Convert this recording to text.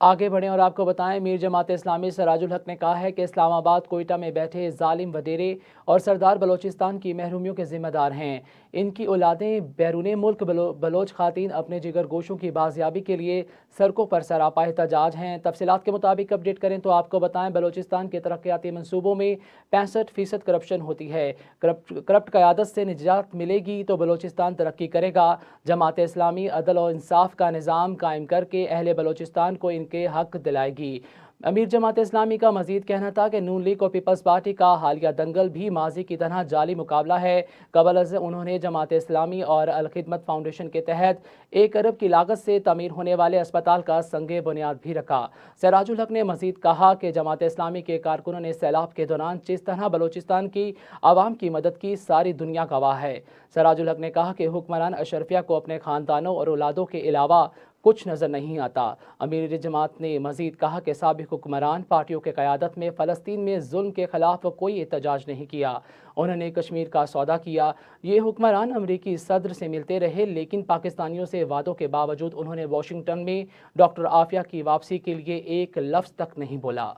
आगे बढ़ें और आपको बताएं, मीर जमात इस्लामी सराजुल हक ने कहा है कि इस्लामाबाद कोयटा में बैठे जालिम वडेरे और सरदार बलोचिस्तान की महरूमियों के जिम्मेदार हैं। इनकी औलादें बैरून मुल्क बलोच खातीन अपने जिगर गोशों की बाजियाबी के लिए सड़कों पर सरापा एहतजाज हैं। तफसीलात के मुताबिक अपडेट करें तो आपको बताएं, बलोचिस्तान के तरक्याती मनसूबों में 65% करप्शन होती है। करप्ट क़यादत से निजात मिलेगी तो बलोचिस्तान तरक्की करेगा। जमात इस्लामी अदल और इंसाफ का निज़ाम कायम करके अहले बलोचिस्तान को के हक दिलाएगी। अमीर जमात इस्लामी का मजीद कहना था कि नून लीग और पीपल्स पार्टी का हालिया दंगल भी माजी की तरह जाली मुकाबला है। कबल से उन्होंने जमात इस्लामी और अल खिदमत फाउंडेशन के तहत 1 अरब की लागत से तमीर होने वाले अस्पताल का संगे बुनियाद भी रखा। सराजुल हक ने मजीद कहा कि जमात इस्लामी के कारकुनों ने सैलाब के दौरान जिस तरह बलोचिस्तान की आवाम की मदद की, सारी दुनिया गवाह है। सराजुल हक ने कहा कि हुक्मरान अशरफिया को अपने खानदानों और औलादों के अलावा कुछ नजर नहीं आता। अमीर जमात ने मजीद कहा कि साबिक हुक्मरान पार्टियों के क़यादत में फ़लस्तीन में जुल्म के खिलाफ कोई एहतजाज नहीं किया। उन्होंने कश्मीर का सौदा किया। ये हुक्मरान अमरीकी सदर से मिलते रहे, लेकिन पाकिस्तानियों से वादों के बावजूद उन्होंने वाशिंगटन में डॉक्टर आफिया की वापसी के लिए एक लफ्ज़ तक नहीं बोला।